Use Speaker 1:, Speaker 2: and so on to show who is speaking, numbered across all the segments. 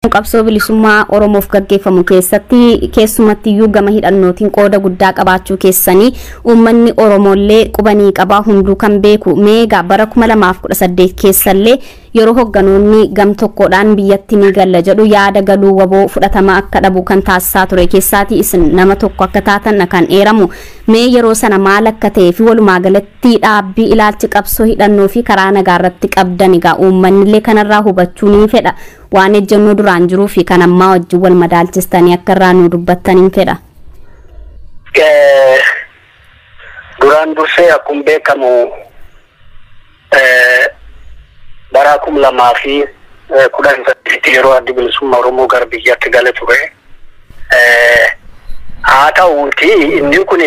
Speaker 1: Qabsoo bilisummaa Oromoof gaggeeffamu keessumatti iyyuu gama hidhannootiin qooda guddaa qabaachuu keessanii uummanni Oromollee qubanii qabaa hunduu kan beeku meegaa bara 2018 keessallee yeroo hogganoonni gam tokkodhaan biyyatti ni galla jedhu yaada galuu waboo fudhatama akka dhabu kan taasisaa ture keessaati isin nama tokko akka taatan kan eeramu mee yeroo sana maal akka ta'e fi walumaa galatti dhaabbii ilaalchi qabsoo hidhannoo fi karaa nagaarratti qabdan egaa uummanni kanarraa hubachuu ni fedha waan ejjennoo duraan jiruu fi kan ammaa wajjin wal madaalchistanii akka irraa nu dubbattaniin fedha.
Speaker 2: Duraan dursee akkuma beekamu bara 2018 yeroo addi bilisummaa Oromoo gara biyyatti gale ture. Haa ta'uuti inni kun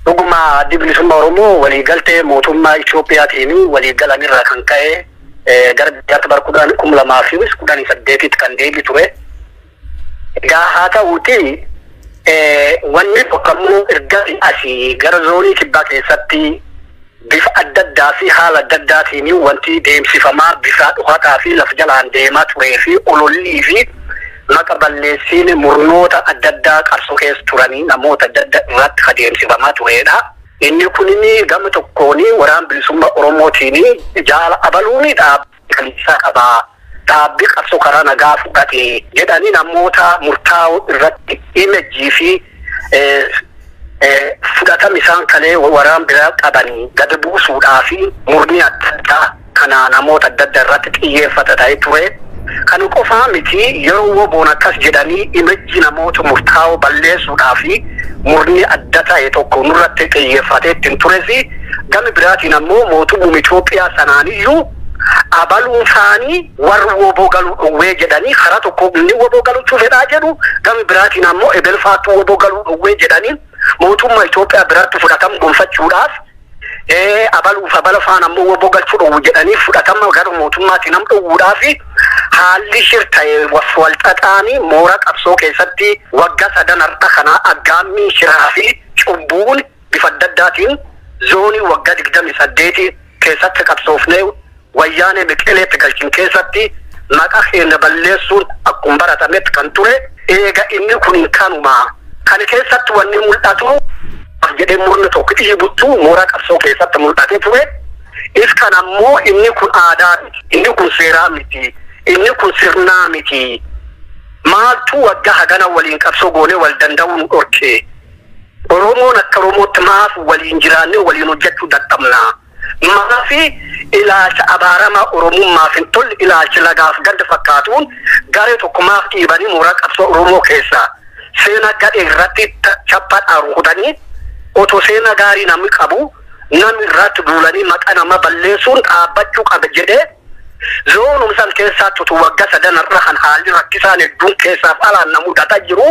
Speaker 2: dhuguma addi bilisummaa Oromoo waliigaltee mootummaa Itoophiyaatiin waliigalanirraa kan ka'e gara biyyaatti bara 2018 kan deebi ture. Egaa haa ta'uuti wanni tokkammoo erga asii gara zoonii kibbaa keessatti bifa adda addaa fi haala adda addaatiin wanti deemsifamaa bifa dhuhataa fi lafa jalaan deemaa turee fi olollii fi maqa balleessiin murnoota adda addaa qabsoo keessa turanii namoota adda addaa irratti adeemsifamaa turedha. Inni kunini gama tokkoon waraan bilisummaa Oromootiin jaala abaluuni dhaabbii isaa qabaa. Dhaabbii qabsoo karaa nagaa fudhate jedhanii namoota murtaa'oo irratti imejjii fi fudhatama isaan kalee waraan biraa qabanii gad buusuudhaa fi murni adda addaa kana namoota adda addaa irratti xiyyeeffate ture. Kan qofaa miti yeroo woboon akkas jedhanii imejjii namoota murtaa'oo balleessuudhaa fi murni adda ta'e tokko nurratti xiyyeeffatee ittiin turesi gama biraatiin ammoo mootummaa Itoophiyaa sanaaniyyuu abaluun isaanii warra woboo galuu dhowwee jedhanii karaa tokko inni woboo galuutu fedhaa jedhu gama biraatiin ammoo ebelfaatu woboo galuu dhowwee jedhanii mootummaa Itoophiyaa biraatti fudhatama gonfachuudhaaf abaluuf abala faan ammoo woboo galchuu dhowwu jedhanii fudhatama gara mootummaatiin nam dhowwuudhaaf haalli shirta'e wal xaxaanii moora qabsoo keessatti waggaa sadan har'a kana aggaammii shiraa fi cubbuun bifa adda addaatiin zoonii waggaa 28 keessatti qabsoofnee wayyaanee biqileetti galchin keessatti maqaa keenya balleessuun akkuma baratametti kan ture. Eega inni kun kanuma kan keessatti wanni mul'atu jedhee murni tokko dhiibuttu mooraa qabsoo keessatti mul'atee ture. Iskan ammoo inni kun aadaa inni kun seeraa miti inni kun sirnaa miti maaltu waggaa hagana waliin qabsoo goonee wal danda'uun dhorke Oromoon akka Oromootti maaf waliin jiraannee waliin hojjechuu dadhabna. Maafi ilaalcha abaaramaa Oromummaaf hin tolle ilaalcha lagaaf gad fakkaatuun garee tokko maaf dhiibanii mooraa qabsoo Oromoo keessa seena gadhee irratti chappaadhaan rukutanii otoo seena gaarii namni qabu namni irratti duulanii maqaa nama balleessuun dhaabbachuu qaba jedhee zoonum san keessatti utuu waggaa sadan irra kan haalli rakkisaan hedduun keessaaf alaan na mudataa jiru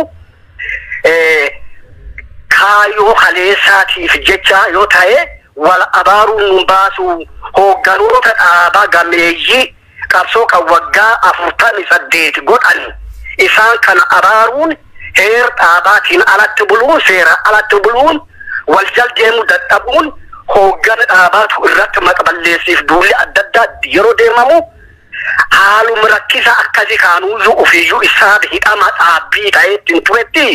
Speaker 2: kaayoo haleessaatiif jecha yoo ta'e wal abaaruun nu baasu hoogganoota dhaabaa gameeyyii qabsoo kan waggaa 48 godhan isaan kana abaaruun heer dhaabaatiin alatti buluun seera alatti buluun wal jal deemu dadhabuun hooggana dhaabaatu irratti maqaballeessiif duulli adda addaa yeroo deemamu haaluma rakkisa akkasii kaanuuyyuu ofiiyyuu isaa hidhama dhaabbii ta'ee ittiin turetti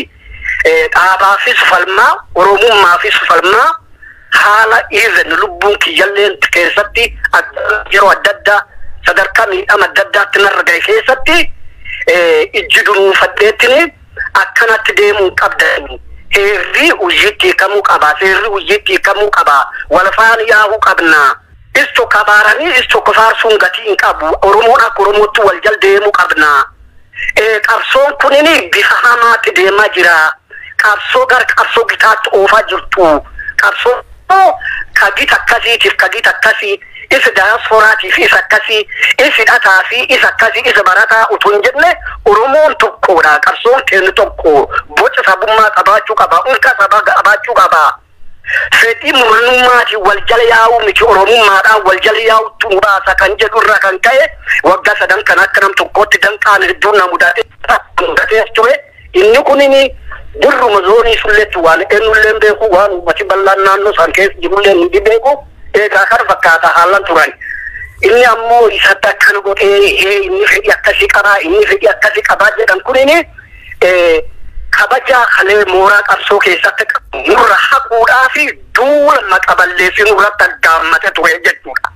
Speaker 2: dhaabaafis falmaa Oromummaafis falmaa haala izen lubbuun kiyyalleen keessatti yeroo adda addaa sadarkaa miidhama adda addaatti narra gahe keessatti ijji dunuunfadheettini akkanatti deemuu qabdan heerri hojjetti kamuu qaba seerri hojjetti kamuu qaba walfaan yaa'uu qabna isto kabaaranii isto kofaarsuun gatii hin qabu Oromoon akka Oromootti wal jal deemuu qabna. Qabsoon kunini bifa hamaatti deemaa jira. Qabsoo gara qabsoo gitaatti oofaa jirtu. Qabsoo kagita akkasiitiif kagita akkasii isa daasporaatiif isa akkasii isa hidhataa fi isa akkasii isa barataa utuu hin jenne Oromoon tokkodha. Qabsoon keenya tokko boca sabummaa qabaachuu qaba. Ulka sabaa qabaachuu qaba. Fedhii murnummaatiin wal jala yaa'uu miti Oromummaadhaan wal jala yaa'uutu nu baasa kan jedhu irraa kan ka'e waggaa sadan kan akka nam tokkootti danqaan hedduun na mudatee ture. Inni kunini durruma zoonii sulletti waan eenyulleen beeku waan ummati bal'aan naannoo san keessa jirullee ni beeku eegaa kan fakkaata haalan turan. inni ammoo isa takkan godhee inni fedhi akkasii qabaa inni fedhi akkasii qabaa jedhan kunini kabaja halee mooraa qabsoo keessatti nurra haquudhaa fi duula maqaballeessi nurratti aggaammate ture jechuudha.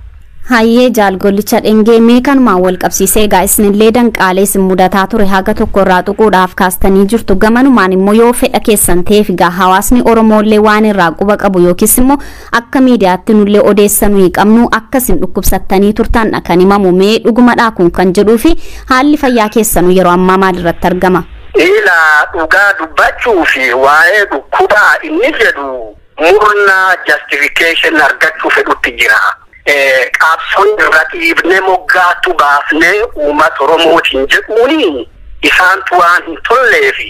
Speaker 1: Hayyee jaalgollicha dhengee meekanuma wal qabsiisee egaa isinillee danqaalee sin mudataa ture haga tokko irraa tuquudhaaf kaastanii jirtu gamanumaan immoo yoo fedha keessan ta'eef egaa hawaasni Oromoollee waan irraa quba qabu yookiis immoo akka miidiyaatti nullee odeessanuu qabnu akkasin dhukkubsattanii turtan kan himamu mee dhugumadhaa kun kan jedhuu fi haalli fayyaa keessanuu yeroo ammaa maalirratti argama?
Speaker 2: Ila dhugaa dubbachuu fi waa'ee dhukkubaa inni jedhu murna justification argachuu fedhutti jira. Qabsoon irra dhiibnee moggaatu baafnee uummata Oromootiin jedhuuni isaantu waan hin tolleefi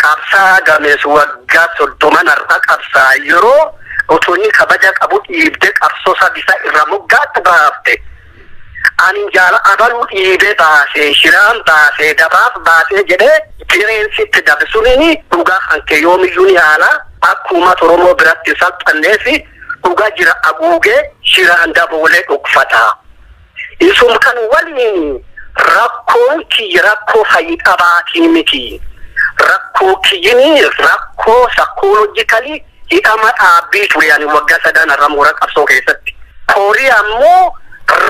Speaker 2: qabsaa gamees waggaa 30 irra qabsaa yeroo otoo inni kabaja qabu dhiibdee qabsoo sabisa irra moggaatti baafte ani jaala abaluu dhiibee baasee shiraan baasee dabaaf baasee jedhee jireensitti dabsuuni dhugaa hanke yoomiyyuu ni haala akka uummata Oromoo biratti salphanneefi dhugaa jira aguugee shiraan daboolee dhugfata. Isum kan waliin rakkoon kiyya rakkoo fayyidhabaatiin miti. Rakkoo kiyyini rakkoo sakoolojikali hidhama dhaabbii ture yani waggaa 3 irra mooraa qabsoo keessatti. Kooriyaa ammoo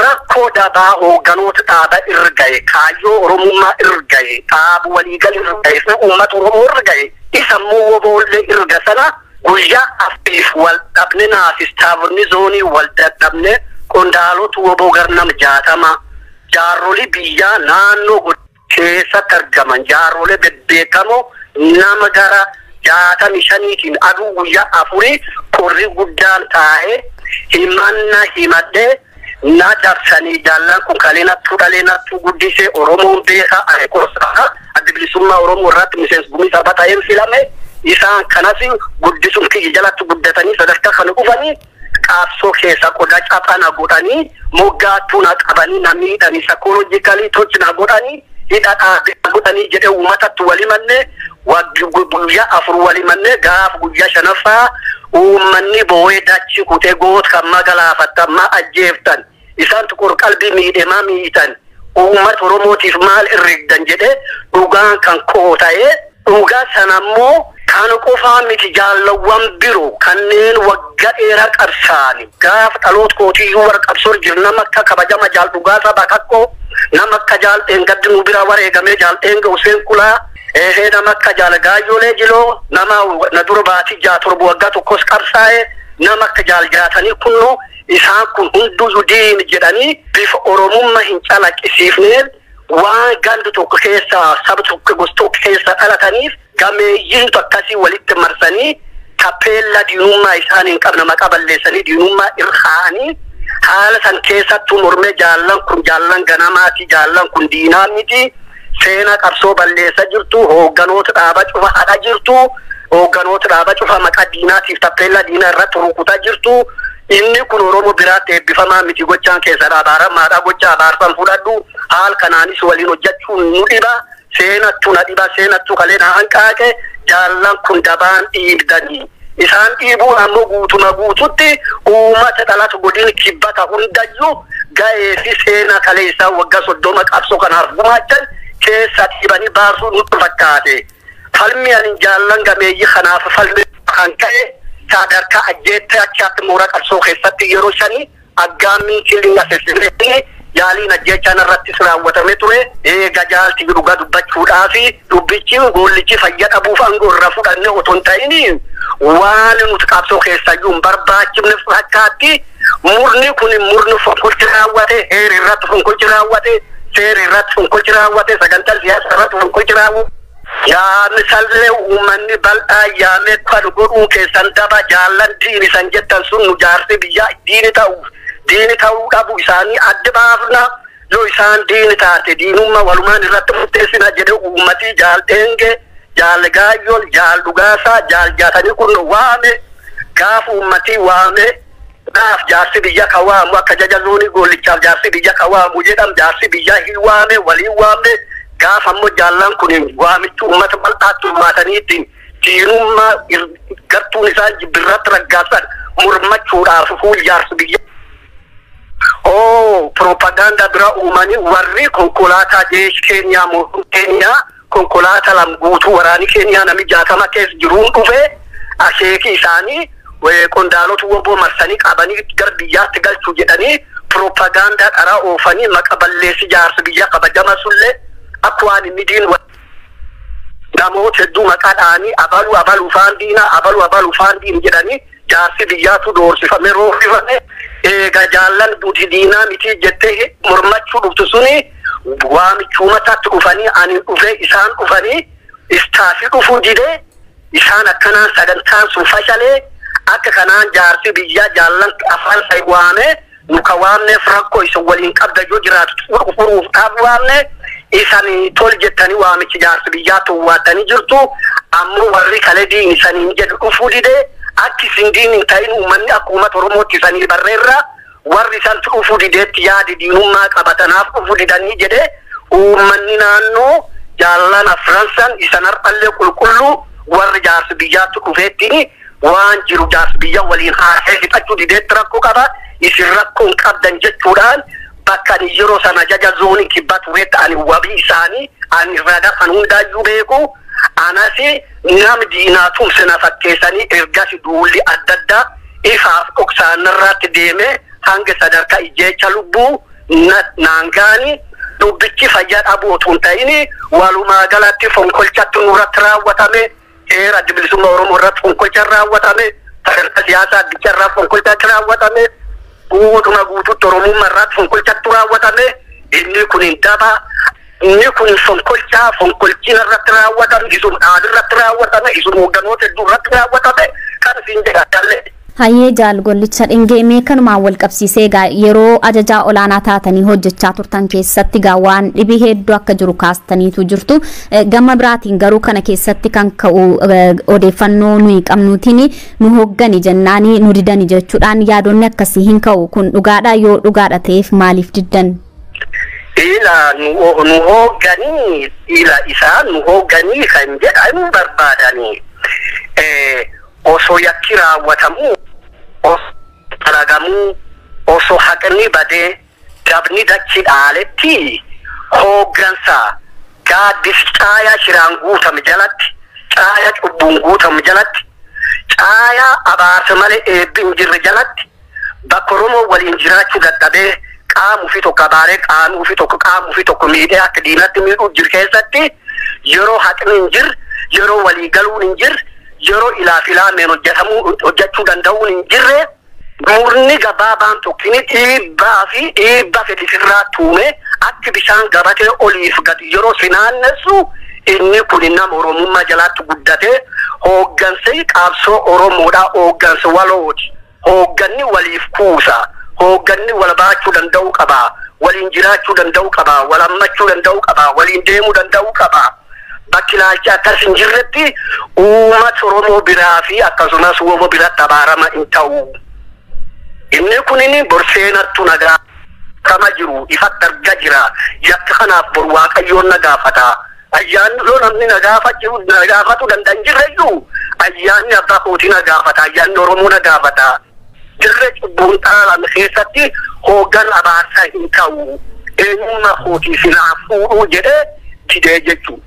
Speaker 2: rakkoo dabaa hoogganoota dhaaba irgaye kaayyoo Oromummaa irgaye dhaabu waliigal irgaye uummata Oromoo irgaye isa immoo woboollee irga sana guyyaa aftiif wal dhabne naafistaafni zoonii wal dadhabne qondaalota woboo garnam 60 jaarrolii biyyaa naannoo keessatti argaman jaarrolee bebbeekamoo nama gara 65tiin aduu guyyaa afurii qorri guddaan taa'ee himanna himadhee na dabsanii jaallan kun kaleenattuu dhaleenattuu guddisee Oromoon beekaa areekosaa adda bilisummaa Oromoo irratti miseensa gumii saba ta'een filame isaan kanas guddisuun kiyya jalatti guddatanii sadarkaa kana dhufanii qabsoo keessa qodaa caphana godhanii moggaattuu na qabanii na miidhanii sakoolojikali tochina godhanii hidha dhaabee godhanii jedhee uummatatti walimanne guyyaa 4 walimanne gaaf guyyaa 5ffaa uummanni boo'ee dachi kutee goot kan magalaafattammaa ajjeeftan isaan tuqur qalbii miidhamaa miitan uummata Oromootiif maal irrigdan jedhee dhugaan kan koo ta'ee dhugaa sanammoo kan qofaa miti jaallawwan biroo kanneen waggaa dheeraa qabsaani gaaf dhaloota kootiyyuu warra qabsoo jiru nama akka kabajama jaal dhugaa saba kakkoo nama akka jaal dheengaddi nu bira wareegamee jaal dheenga Useen Kulaa nama akka jaal Gaayyoolee Jiloo nama na dura baatii 6 waggaa tokkos qabsaa'e nama akka jaal jaatanii kunnoo isaan kun hunduu diin jedhanii bifa Oromummaa hin calaqqisiifneen waan gandu tokko keessa saba tokko gosa tokko keessa dhalataniif gameeyyiin akkasii walitti marsanii tapeella diinummaa isaanii qabna maqaa balleessanii diinummaa irhaanii haala san keessattuu mormee jaallan kun jaallan ganamaati jaallan kun diinaa miti seena qabsoo balleessa jirtu hoogganoota dhaaba cufa hadha jirtu hoogganoota dhaaba cufa maqaa diinaatiif tapeella diinaa irratti rukutaa jirtu inni kun Oromoo biraatti eebbifamaa miti gochaan keessa dhaabaaramaadha gochaa abaarsan fudhadhu haal kanaanis waliin hojjechuun nu dhiba seenattuu na dhiba seenattuu kaleen hanqaaqe jaallan kun dabaan dhiibdanii isaan dhiibuun ammoo guutuma guututti uummata dhalatu godin kibbata hundayyuu ga'ee fi seena kalee isaan waggaa 30 qabsoo kanaaf gumaachan keessa dhiibanii baasuu nutti fakkaate falmi ani jaallan gameeyyi kanaaf falmi kan ka'e sadarkaa ajjeettee achaatti mooraa qabsoo keessatti yeroo 5 aggaammiin kilinga sessirreetti yaaliin ajjechaan irratti raawwatame ture gajaalti dhugaa dubbachuudhaa fi dubbichi goollichi fayya dhabuuf aangoo irra fudhanne otoo hin ta'in waan nuti qabsoo keessayyuu hin barbaachifne fakkaatti murni kun murni fonkolchi raawwate heeri irratti fonkolchi raawwate seeri irratti fonkolchi raawwate sagantaa siyaasaa irratti fonkolchi raawwate yaa misallee uummanni bal'aa yaamee kan godhuu keessan daba jaallan diini san jettan sun nu jaarsi biyyaa diini ta'uu dhabu isaanii adda baafna yoo isaan diini taate diinummaa walumaan irratti murteessina jedhe uummatii jaal dheenge jaal gaayyool jaal dhugaasaa jaal jaatanii kun waame gaaf uummatii waame gaaf jaarsi biyya ka waamu akka jajazoonii goollichaaf jaarsi biyya ka waamu jedham jaarsi biyya hin waame waliin waamne gaaf ammoo jaallan kun waamichi uummata bal'aatti uummataniitiin diinummaa gartuun isaan jibbirratti raggaasan mormachuudhaaf fuul jaarsi biyya propaganda bira uumani warri konkolaataa jeesh Keenyaa mootummaa Keenyaa konkolaataa lamguutuu waraani Keenyaa nami 60 keessa jiruun dhufe asheeki isaanii qondaalota woboo marsanii qabanii gar biyyaatti galchuu jedhanii propaganda dharaa oofanii maqa balleessi jaarsa biyya kabajama sullee akwaan midiin namoota hedduu maqaa dhaanii abalu faandiin jedhanii jaarsi biyyaatu doorsifame roorrifame eega jaallan buti diinaa miti jettee mormachuu dhuftu suni waamichuumataatti dhufanii ani dhufee isaan dhufanii istaafi dhufuu didee isaan akkanaan sagantaan sun fashalee akka kanaan jaarsi biyyaa jaallan afaan say waame nuka waamneef rakkoo isa waliin qabda yoo jiraatu furuuf dhaab waamne isani tol jettanii waamichi jaarsi biyyaa tuwwaatanii jirtu ammoo warri kale diin isaniin jedhu dhufuu didee akki sindiin hin ta'in uummanni akkuma Oromootti isanii barreerra warri isaan dhufuu dideetti yaadi diinummaa qabatanaaf dhufuu didanii jedhee uummanni naannoo jaallan afransan isan har'allee qulqulluu warri jaarsi biyyaatti dhufeettini waan jiru jaarsi biyya waliin haasee hidhachuu dideetti rakkoo qaba isin rakkoon qabdan jechuudhaan bakka yeroo sana jaja zoonii kibbaa tureetti ani wabii isaanii ani ragaa kan hundaayyuu beeku anasi nam diinaatum sena fakkeessanii ergasi duulli adda addaa ifaaf dhoksaanirratti deeme hanga sadarkaa ijjeecha lubbuu naangaani dubbichi fayyaa dhabuu otoo hin ta'in walumaa galatti fonkolchatti nurratti raawwatame heera bilisummaa Oromoo irratti fonkolcha raawwatame sadarkaa siyaasaa addicharraa fonkolchatti raawwatame guutuma guututti Oromummaa irratti fonkolchatti raawwatame inni kun hin daba inni kun fonkolchina irratti raawwatame isun dhaadhi irratti raawwatame isun hoogganoota hedduu irratti raawwatame kan isin jedhatallee.
Speaker 1: Hayyee jaalgollicha dhingeemee kanumaan wal qabsiisee yeroo ajajaa olaanaa taatanii hojjechaa turtan keessatti waan dhibii hedduu akka jiru kaastaniitu jirtu gama biraatiin garuu kana keessatti kan ka'u odeeffannoo nuyi qabnuutiin nu hooggani jennaanii nu didani jechuudhaan yaadonni akkasii hin ka'u kun dhugaadha yoo dhugaadha ta'eef maaliif diddan?
Speaker 2: Ila nu hoogganii ila isaan nu hoogganii kan jedhan barbaadanii osoo yakki raawwatamu osoo dalagamu osoo haqni badee dabni dachi dhaaletti hooggansa gaaddis caayaa shiraan guutame jalatti caayaa cubbuun guutame jalatti caayaa abaarsa malee eebbi hin jirre jalatti bakka Oromoo waliin jiraachuu dadhabee qaamu fi tokko abaaree qaamu fi tokko miidhee akka diinatti miidhuu jiru keessatti yeroo haqni hin jirre yeroo walii galuun hin jirre yeroo ilaafilaa hojjechuu danda'uun hin jirre murni gabaabaan tokkini dhiibbaa fedhisirraa tuume akka bishaan gabatee oliif gadi yeroo sinaannessu inni kun nama Oromummaa jalaatti guddatee hooggansa qabsoo Oromoodhaa hooggansa walooti hoogganni waliif kuusa hoogganni wal baachuu danda'uu qaba waliin jiraachuu danda'uu qaba wal hammachuu danda'uu qaba waliin deemuu danda'uu qaba. Bakki ilaalcha akkas hin jirretti uummata Oromoo biraa fi akkasumas Oromoo biratti abaarama hin ta'u. Inni kunini borseenattu nagaa kama jiru ifatti argaa jira. Yakka kanaaf bor Waaqayyoon na gaafata. Ayyaanni yoo namni na gaafatu danda'an jirreyyuu ayyaanni abbaa kootii na gaafata. Ayyaanni Oromoo na gaafata. Dirree cubbuun dhaalame keessatti hooggan abaarsaa hin ta'u. Eenyummaa kootii silaa fuudhuu jedhee didee jechuudha.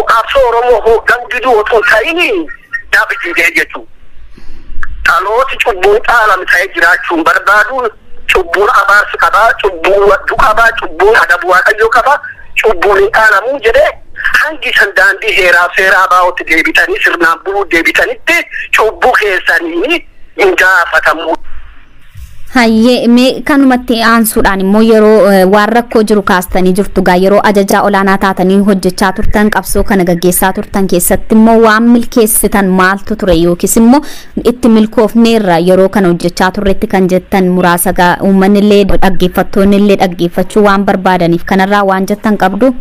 Speaker 2: Qabsoo Oromoo hooggan diduu otoo ta'ini dhabi didee jechuudha. Dhalooti cubbuun dhaalame ta'ee jiraachuun barbaaduun cubbuun abaarsi qabaa, cubbuun wadduu qabaa, cubbuun adabu Waaqayyoo qabaa, cubbuun hin dhaalamuu jedhee hangi san daandii heeraa seeraa baa'ootti deebitanii sirnaan buluu deebitanitti cubbuu keessanii hin gaafatamu.
Speaker 1: Hayyee mee kanumatti aansuudhaan immoo yeroo waan rakkoo jiru kaastanii jirtu yeroo ajajaa olaanaa taatanii hojjechaa turtan qabsoo kana gaggeessaa turtan keessatti immoo waan milkeessitan maaltu ture yookiis immoo itti milkoofneerra yeroo kana hojjechaa turretti kan jettan muraasa uummanni illee dhaggeeffattoonni illee dhaggeeffachuu waan barbaadaniif kanarraa waan jettan qabdu?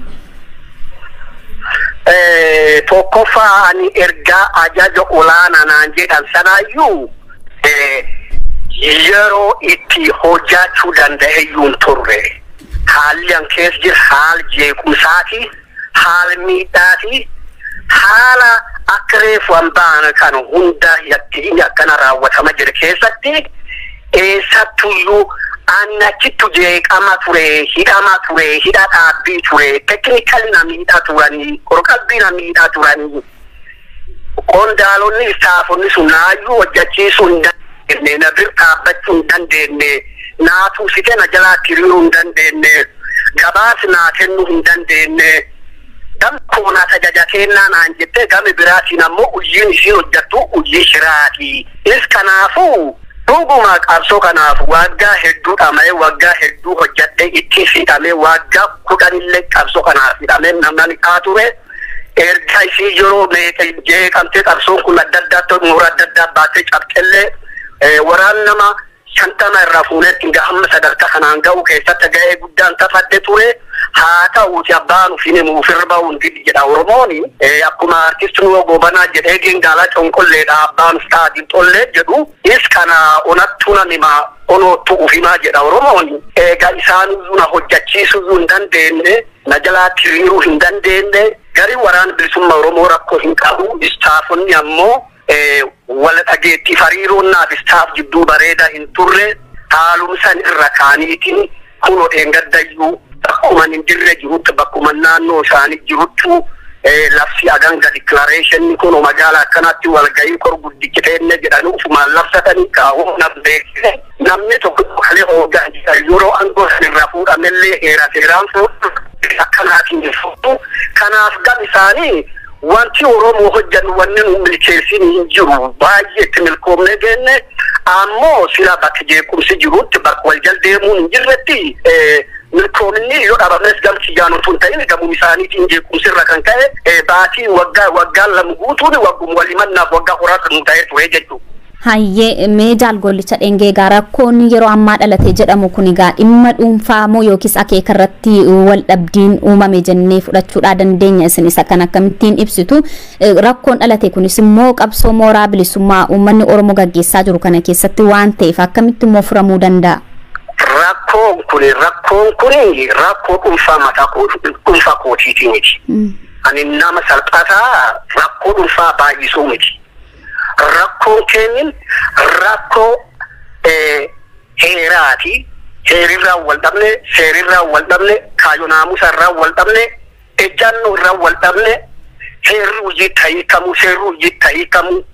Speaker 2: Tokkoffaa ani ergaa ajaja olaanaa naan jedhan sanaayyuu yeroo itti hojjechuu danda'eyyuun turre haalli an keessa jiru haala jeequmsaati haala miidhaati haala akka reefu an baana kan hunda yakkiin akkana raawwatama jira keessatti eessattuyyuu Annachitu jeeqama ture, hidhama ture, hidha dhaabbii ture, teknikal namiidha turanii, qorqabbii namiidha turanii. Qondaalonni istaafonni sun naayyuu hojjechiisuu hin dandeenye, na bir dhaabbachuu hin dandeenye, naa tuusite na jalaatti hiriiruu hin dandeenye, gabaas naa kennuu hin dandeenye. Gam koonaa tajaajilateenyaa naan jettee gami biraatiin ammoo hojiin isheen hojjettu hojii shiraati. Is kanaafuu dhuguma qabsoo kanaaf waggaa hedduu dhama'ee waggaa hedduu hojjedhee itti fidhamee waggaa 10 illee qabsoo kanaaf fidhamee namni haa ture. Erga ishee yeroo jeeqamtee qabsoon kun adda addaatti muura adda addaa baatee cabxellee waraan nama 50 irraa fuunetti hamma sadarkaa kanaan ga'u keessatti ga'ee guddaan taphadde ture. Haa ta'uuti abbaan ufine muufirba hundi jedha Oromooni. Akkuma artistiin Gobanaa jedhee gengaalaa conqolleedha abbaan ustaadii tollee jedhu. Is kana onattuu namima onootu ufimaa jedha Oromooni. Egaa isaan na hojjechiisuu hin dandeenye, na jalaatti hiriiruu hin dandeenye. Gari waraana bilisummaa Oromoo rakkoo hin qabu. Istaafonni ammoo wal dhageettii hariiroon naaf istaaf jidduu bareeda hin turre. Haalumsan irra kaaniitiin kunoo dheengaddayyuu. Bakkuma hin jirre jirutti bakkuma naannoo isaanii jiruttu labsi aganga declaration kun magaalaa akkanatti walgahii kor guddichiteenye jedhanii ufumaan labsatanii kaa'uu nam beeksise. Namni tokko kalee hoogaan yeroo aangoo sanirraa fuudhamellee heera seeraan akkanaatiin jirtu. Kanaaf gam isaanii wanti Oromoo hojjannu wanni nu milkeessin hin jiru baay'ee itti milkoomne geenne ammoo sila bakka jeequmsi jirutti bakka waljal deemuun hin jirretti milkoomni yoo dhabames gamsi jaanutuun ta'in gamuu isaaniitiin jeequmsirra kan ka'e baatii waggaa lama guutuun waggum walimannaaf waggaa horaatu nu ta'ee ture jechuudha.
Speaker 1: Hayyee mee jaalgollicha dheengeegaa rakkoon yeroo ammaa dhalate jedhamu kun egaa dhimma dhuunfaa moo yookiis akeeka irratti wal dhabdiin uumame jennee fudhachuudhaa dandeenya isinis akkan akkamittiin ibsitu rakkoon dhalate kunis immoo qabsoo mooraa bilisummaa uummanni Oromoo gaggeessaa jiru kana keessatti waan ta'eef akkamitti immoo furamuu danda'a?
Speaker 2: Rakkoon kuni rakkoo dhuunfaa mataa dhuunfaa kootiitii miti. Ani nama salphataa rakkoo dhuunfaa baay'isuu miti. Rakkoon keenyin rakkoo heeraati. Heerirraa wal dhabne, seerirraa wal dhabne, kaayoo naamusarraa wal dhabne, ejjannoorraa wal dhabne, heerri hojii ta'ii kamuu, seerri hojii ta'ii kamuu.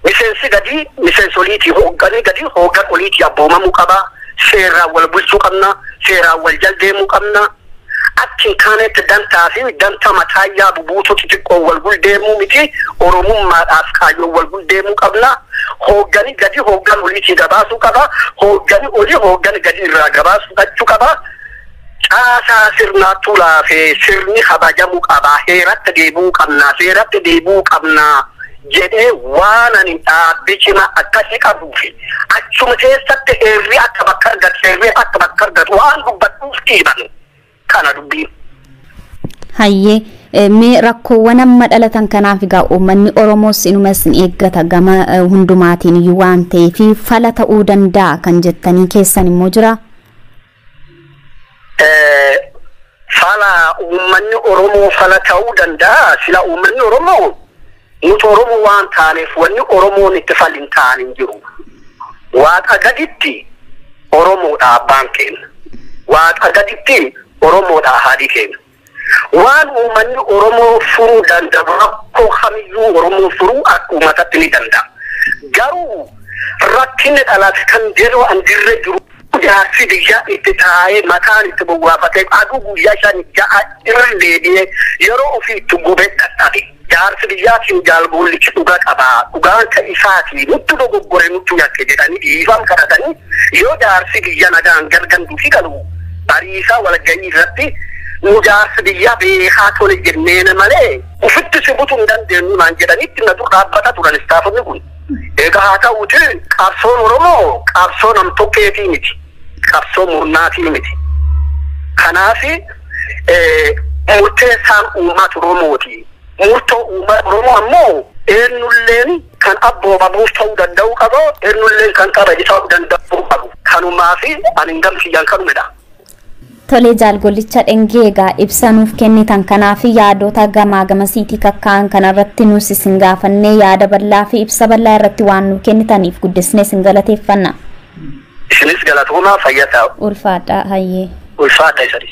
Speaker 2: Miseensi gadi, miseensoliitii hoogganii gadi hooggan oliitii abboomamuu qaba. Seerraa wal bulchuu qabna, seerraa wal jaldeemuu qabna. Achiin kaanetti dantaa fi danta mataa yaabu buutuu xixiqqoo wal guldeemuu miti Oromummaadhaaf kaayyoo wal guldeemuu qabna. Hooggani gadi hooggan oliitii gabaasuu qaba. Hooggani olii hooggan gadi irraa gabaasuu dhachuu qaba. Caasaa sirnaa tulaafee sirni kabajamuu qaba. Heeratti deebi'uu qabna. Seeratti deebi'uu qabna. Jedhee waan ani dhaabbicima akkasii qabuufi achuma keessatti heerri akka bakka argatu heerri akka bakka argatu waan dubbatuuf dhiiban kana dubbiin.
Speaker 1: Hayyee mee rakkoowwan amma dhalatan kanaaf egaa uummanni Oromoos inumas ni eeggata gama hundumaatiin iyyuu waan ta'eef fala ta'uu danda'a kan jettanii keessan immoo jira?
Speaker 2: Fala uummanni Oromoo fala ta'uu danda'a sila uummanni Oromoo nuti Oromoo waan taaneef wanni Oromoon itti falin ta'an jiru. Waaqa gaditti Oromoodha abbaan keenya. Waaqa gaditti Oromoodha haadhi keenya. Waan uummanni Oromoo furuu danda'u rakkoo kamiyyuu Oromoo furuu akka uummatatti ni danda'a. Garuu rakkinni dhalate kan yeroo an dirree jiru jaarsi biyyaa itti taa'ee mataan itti bowwaafatee aduu guyyaa 5 irra deebi'ee yeroo ofii itti gubee dadhabe. Jaarsi biyyaatiin jaalbollichi dhugaa qabaa. Dhugaan kan isaatii nutti dogoggore nutti yakke jedhanii dhiifama kadhatanii yoo jaarsi biyya nagaan garganduu fi galu bariisaa walgahii irratti nu jaarsi biyyaa beekaa tole jenneen malee ofitti si butuu hin dandeenyu naan jedhanitti na dur dhaabbata turan istaafonni kun. Egaa haa ta'uuti qabsoon Oromoo qabsoo nam-tokkeetii miti. Qabsoo murnaatii miti. Kanaaf murteessaan uummata Oromooti. Murtoo uummata Oromoo ammoo eenyulleen kan abboomamuuf ta'uu danda'u qaba. Eenyulleen kan kabaja ta'uu danda'u qabu. Kanumaaf ani gamsiyyaan kanumedha.
Speaker 1: Tole jaalgollicha dhengee egaa ibsa nuuf kennitan kanaaf yaadota gamaa gamasiitii kakkaan kanarratti nus isin gaafannee yaada bal'aa fi ibsa bal'aa irratti waan nuuf kennitaniif guddisnee isin galateeffanna.
Speaker 2: isinis galatooma fayyataa.
Speaker 1: Ulfaadha hayyee.
Speaker 2: Ulfaadha isanis.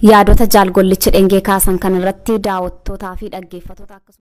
Speaker 1: Yaadota jaalgollichi dhengee kaasan kan irratti daawwattootaa fi dhaggeeffattoota